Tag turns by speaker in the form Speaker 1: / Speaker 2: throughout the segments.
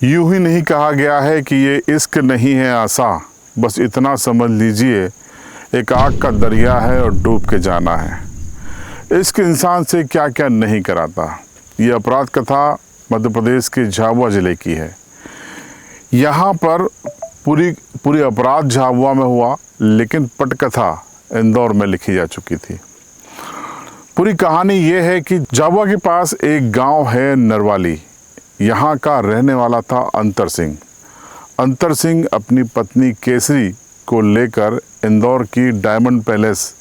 Speaker 1: यूं ही नहीं कहा गया है कि ये इश्क नहीं है आसा, बस इतना समझ लीजिए एक आग का दरिया है और डूब के जाना है। इश्क इंसान से क्या क्या नहीं कराता। ये अपराध कथा मध्य प्रदेश के झाबुआ ज़िले की है। यहाँ पर पूरी अपराध झाबुआ में हुआ, लेकिन पटकथा इंदौर में लिखी जा चुकी थी। पूरी कहानी ये है कि झाबुआ के पास एक गांव है नरवाली। यहाँ का रहने वाला था अंतर सिंह। अंतर सिंह अपनी पत्नी केसरी को लेकर इंदौर की डायमंड पैलेस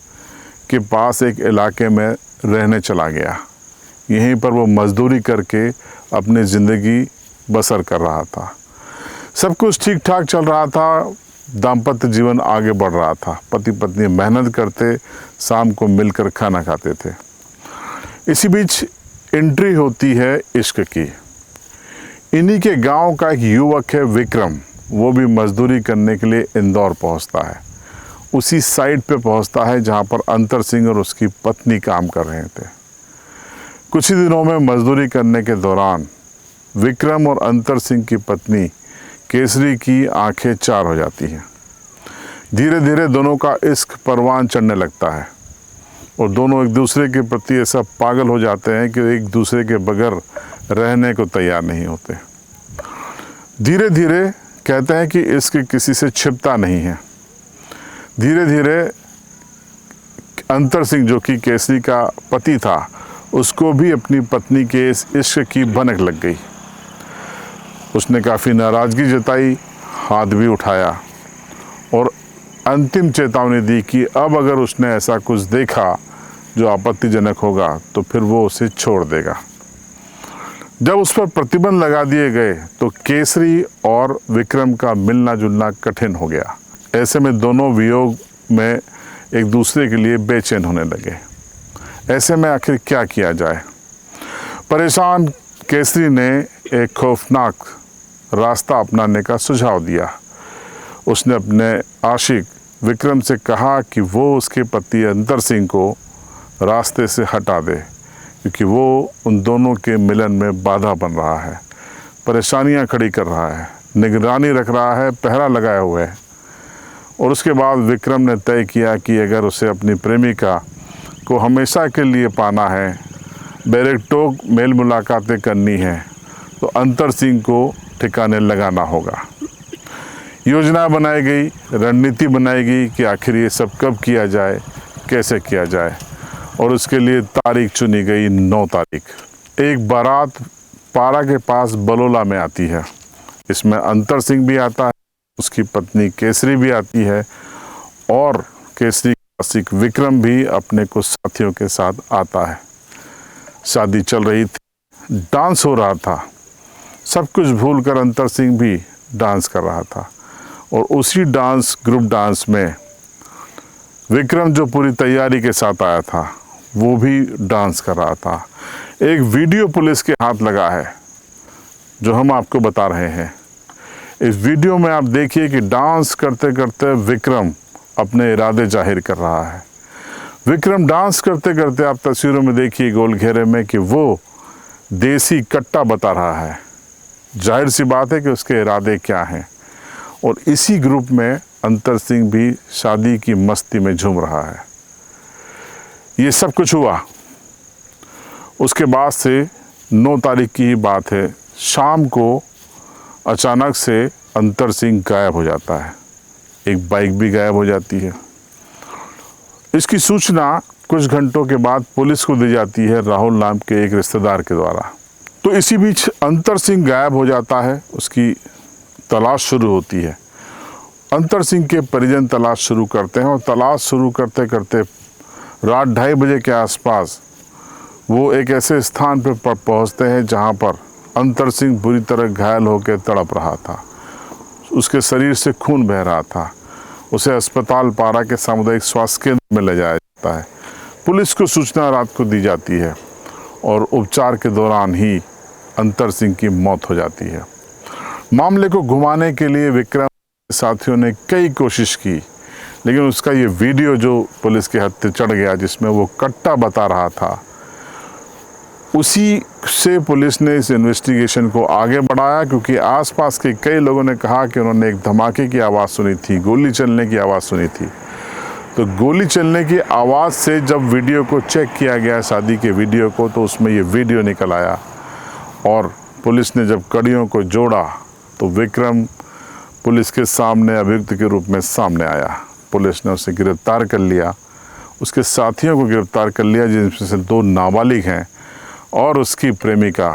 Speaker 1: के पास एक इलाके में रहने चला गया। यहीं पर वो मजदूरी करके अपनी ज़िंदगी बसर कर रहा था। सब कुछ ठीक ठाक चल रहा था, दाम्पत्य जीवन आगे बढ़ रहा था। पति पत्नी मेहनत करते, शाम को मिलकर खाना खाते थे। इसी बीच एंट्री होती है इश्क की। इन्हीं के गांव का एक युवक है विक्रम, वो भी मजदूरी करने के लिए इंदौर पहुंचता है। उसी साइट पे पहुंचता है जहां पर अंतर सिंह और उसकी पत्नी काम कर रहे थे। कुछ ही दिनों में मजदूरी करने के दौरान विक्रम और अंतर सिंह की पत्नी केसरी की आंखें चार हो जाती हैं। धीरे धीरे दोनों का इश्क परवान चढ़ने लगता है और दोनों एक दूसरे के प्रति ऐसा पागल हो जाते हैं कि एक दूसरे के बगैर रहने को तैयार नहीं होते। धीरे धीरे कहते हैं कि इश्क किसी से छिपता नहीं है। धीरे धीरे अंतर सिंह, जो कि केसरी का पति था, उसको भी अपनी पत्नी के इस इश्क की भनक लग गई। उसने काफ़ी नाराज़गी जताई, हाथ भी उठाया और अंतिम चेतावनी दी कि अब अगर उसने ऐसा कुछ देखा जो आपत्तिजनक होगा तो फिर वो उसे छोड़ देगा। जब उस पर प्रतिबंध लगा दिए गए तो केसरी और विक्रम का मिलना जुलना कठिन हो गया। ऐसे में दोनों वियोग में एक दूसरे के लिए बेचैन होने लगे। ऐसे में आखिर क्या किया जाए? परेशान केसरी ने एक खौफनाक रास्ता अपनाने का सुझाव दिया। उसने अपने आशिक विक्रम से कहा कि वो उसके पति अंतर सिंह को रास्ते से हटा दे, क्योंकि वो उन दोनों के मिलन में बाधा बन रहा है, परेशानियां खड़ी कर रहा है, निगरानी रख रहा है, पहरा लगाए हुए है। और उसके बाद विक्रम ने तय किया कि अगर उसे अपनी प्रेमिका को हमेशा के लिए पाना है, बेरेकटोक मेल मुलाकातें करनी है, तो अंतर सिंह को ठिकाने लगाना होगा। योजना बनाई गई, रणनीति बनाई गई कि आखिर ये सब कब किया जाए, कैसे किया जाए, और उसके लिए तारीख चुनी गई 9 तारीख। एक बारात पारा के पास बलोला में आती है। इसमें अंतर सिंह भी आता है, उसकी पत्नी केसरी भी आती है और केसरी का आशिक विक्रम भी अपने कुछ साथियों के साथ आता है। शादी चल रही थी, डांस हो रहा था। सब कुछ भूलकर अंतर सिंह भी डांस कर रहा था और उसी ग्रुप डांस में विक्रम, जो पूरी तैयारी के साथ आया था, वो भी डांस कर रहा था। एक वीडियो पुलिस के हाथ लगा है जो हम आपको बता रहे हैं। इस वीडियो में आप देखिए कि डांस करते करते विक्रम अपने इरादे जाहिर कर रहा है। विक्रम डांस करते करते, आप तस्वीरों में देखिए गोल घेरे में, कि वो देसी कट्टा बता रहा है। जाहिर सी बात है कि उसके इरादे क्या हैं। और इसी ग्रुप में अंतर सिंह भी शादी की मस्ती में झूम रहा है। ये सब कुछ हुआ। उसके बाद से 9 तारीख की ही बात है। शाम को अचानक से अंतर सिंह गायब हो जाता है। एक बाइक भी गायब हो जाती है। इसकी सूचना कुछ घंटों के बाद पुलिस को दी जाती है, राहुल नाम के एक रिश्तेदार के द्वारा। तो इसी बीच अंतर सिंह गायब हो जाता है। उसकी तलाश शुरू होती है। अंतर सिंह के परिजन तलाश शुरू करते हैं और तलाश शुरू करते करते रात 2:30 बजे के आसपास वो एक ऐसे स्थान पर पहुंचते हैं जहां पर अंतर सिंह बुरी तरह घायल होकर तड़प रहा था। उसके शरीर से खून बह रहा था। उसे अस्पताल पारा के सामुदायिक स्वास्थ्य केंद्र में ले जाया जाता है। पुलिस को सूचना रात को दी जाती है और उपचार के दौरान ही अंतर सिंह की मौत हो जाती है। मामले को घुमाने के लिए विक्रम के साथियों ने कई कोशिश की, लेकिन उसका ये वीडियो जो पुलिस के हत्थे चढ़ गया, जिसमें वो कट्टा बता रहा था, उसी से पुलिस ने इस इन्वेस्टिगेशन को आगे बढ़ाया, क्योंकि आसपास के कई लोगों ने कहा कि उन्होंने एक धमाके की आवाज़ सुनी थी, गोली चलने की आवाज़ सुनी थी। तो गोली चलने की आवाज़ से जब वीडियो को चेक किया गया, शादी के वीडियो को, तो उसमें ये वीडियो निकल आया। और पुलिस ने जब कड़ियों को जोड़ा तो विक्रम पुलिस के सामने अभियुक्त के रूप में सामने आया। पुलिस ने उसे गिरफ्तार कर लिया, उसके साथियों को गिरफ्तार कर लिया, जिनमें से 2 नाबालिग हैं, और उसकी प्रेमिका,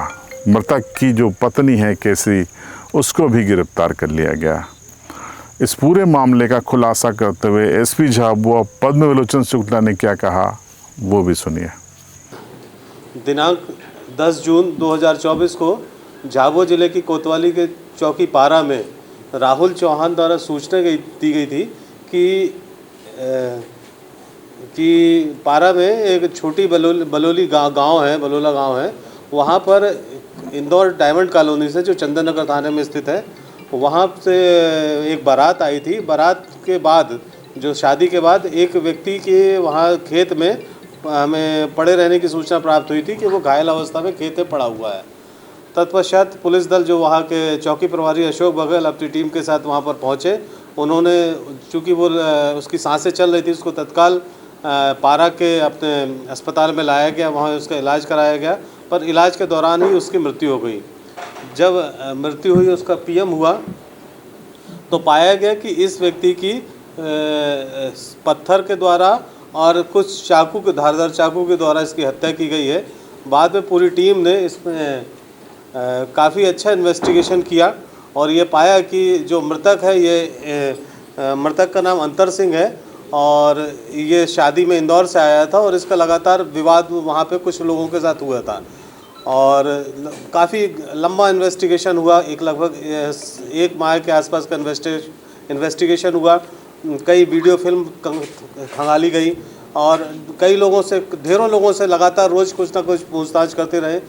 Speaker 1: मृतक की जो पत्नी है केसरी, उसको भी गिरफ्तार कर लिया गया। इस पूरे मामले का खुलासा करते हुए एसपी झाबुआ पद्मविलोचन शुक्ला ने क्या कहा, वो भी सुनिए।
Speaker 2: दिनांक 10 जून 2024 को झाबुआ जिले की कोतवाली के चौकी पारा में राहुल चौहान द्वारा सूचना दी गई थी कि पारा में एक छोटी बलोली गांव है, बलोला गांव है, वहां पर इंदौर डायमंड कॉलोनी से, जो चंदन नगर थाने में स्थित है, वहाँ से एक बारात आई थी। बारात के बाद, जो शादी के बाद, एक व्यक्ति के वहाँ खेत में हमें पड़े रहने की सूचना प्राप्त हुई थी कि वो घायल अवस्था में खेत में पड़ा हुआ है। तत्पश्चात पुलिस दल, जो वहाँ के चौकी प्रभारी अशोक बघेल, अपनी टीम के साथ वहाँ पर पहुँचे। उन्होंने, चूँकि वो उसकी सांसें चल रही थी, उसको तत्काल पारा के अपने अस्पताल में लाया गया, वहाँ उसका इलाज कराया गया, पर इलाज के दौरान ही उसकी मृत्यु हो गई। जब मृत्यु हुई, उसका पीएम हुआ, तो पाया गया कि इस व्यक्ति की पत्थर के द्वारा और कुछ चाकू के, धारदार चाकू के द्वारा इसकी हत्या की गई है। बाद में पूरी टीम ने इसमें काफ़ी अच्छा इन्वेस्टिगेशन किया और ये पाया कि जो मृतक है, ये मृतक का नाम अंतर सिंह है और ये शादी में इंदौर से आया था और इसका लगातार विवाद वहाँ पे कुछ लोगों के साथ हुआ था और काफ़ी लंबा इन्वेस्टिगेशन हुआ। लगभग 1 माह के आसपास का इन्वेस्टिगेशन हुआ। कई वीडियो फिल्म खंगाली गई और कई लोगों से, ढेरों लोगों से लगातार रोज़ कुछ ना कुछ पूछताछ करते रहे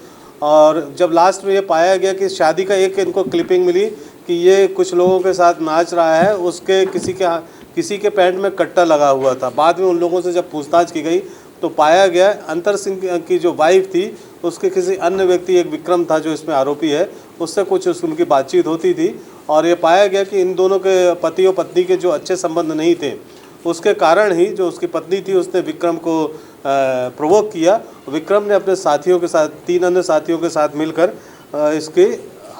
Speaker 2: और जब लास्ट में ये पाया गया कि शादी का एक इनको क्लिपिंग मिली कि ये कुछ लोगों के साथ नाच रहा है, उसके किसी के पैंट में कट्टा लगा हुआ था। बाद में उन लोगों से जब पूछताछ की गई तो पाया गया अंतर सिंह की जो वाइफ थी, उसके किसी अन्य व्यक्ति, एक विक्रम था जो इसमें आरोपी है, उससे कुछ उनकी बातचीत होती थी और ये पाया गया कि इन दोनों के पति और पत्नी के जो अच्छे संबंध नहीं थे, उसके कारण ही जो उसकी पत्नी थी उसने विक्रम को प्रोवोक किया। विक्रम ने अपने साथियों के साथ, 3 अन्य साथियों के साथ मिलकर इसकी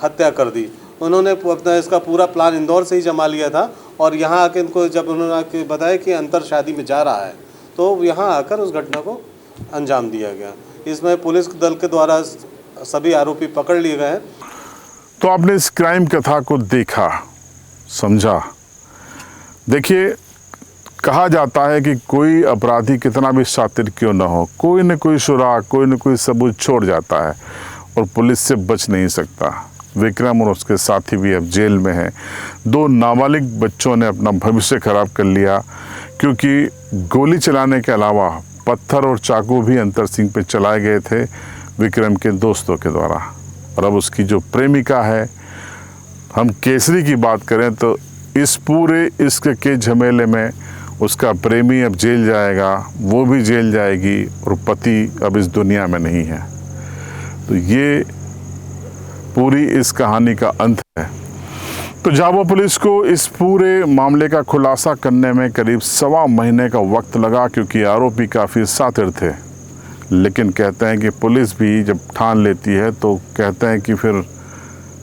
Speaker 2: हत्या कर दी। उन्होंने अपना इसका पूरा प्लान इंदौर से ही जमा लिया था और यहाँ आके इनको जब उन्होंने आके बताया कि अंतर शादी में जा रहा है, तो यहाँ आकर उस घटना को अंजाम दिया गया। इसमें पुलिस दल के द्वारा सभी आरोपी पकड़ लिए गए हैं।
Speaker 1: तो आपने इस क्राइम कथा को देखा, समझा। देखिए, कहा जाता है कि कोई अपराधी कितना भी शातिर क्यों ना हो, कोई न कोई सुराग, कोई न कोई सबूत छोड़ जाता है और पुलिस से बच नहीं सकता। विक्रम और उसके साथी भी अब जेल में हैं। 2 नाबालिग बच्चों ने अपना भविष्य खराब कर लिया, क्योंकि गोली चलाने के अलावा पत्थर और चाकू भी अंतर सिंह पे चलाए गए थे विक्रम के दोस्तों के द्वारा। और अब उसकी जो प्रेमिका है, हम केसरी की बात करें तो इस पूरे इश्क के झमेले में उसका प्रेमी अब जेल जाएगा, वो भी जेल जाएगी और पति अब इस दुनिया में नहीं है। तो ये पूरी इस कहानी का अंत है। तो झाबुआ पुलिस को इस पूरे मामले का खुलासा करने में करीब 1.25 महीने का वक्त लगा, क्योंकि आरोपी काफ़ी शातिर थे। लेकिन कहते हैं कि पुलिस भी जब ठान लेती है तो कहते हैं कि फिर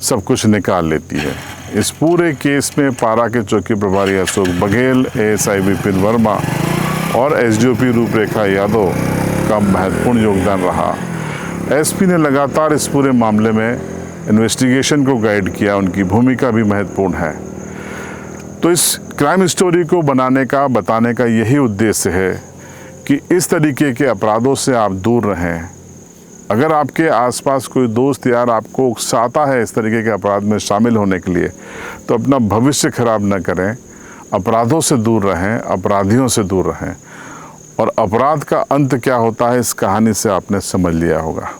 Speaker 1: सब कुछ निकाल लेती है। इस पूरे केस में पारा के चौकी प्रभारी अशोक बघेल, एएसआई विपिन वर्मा और एसडीओपी रूपरेखा यादव का महत्वपूर्ण योगदान रहा। एसपी ने लगातार इस पूरे मामले में इन्वेस्टिगेशन को गाइड किया, उनकी भूमिका भी महत्वपूर्ण है। तो इस क्राइम स्टोरी को बनाने का, बताने का यही उद्देश्य है कि इस तरीके के अपराधों से आप दूर रहें। अगर आपके आसपास कोई दोस्त यार आपको उकसाता है इस तरीके के अपराध में शामिल होने के लिए, तो अपना भविष्य खराब न करें, अपराधों से दूर रहें, अपराधियों से दूर रहें। और अपराध का अंत क्या होता है, इस कहानी से आपने समझ लिया होगा।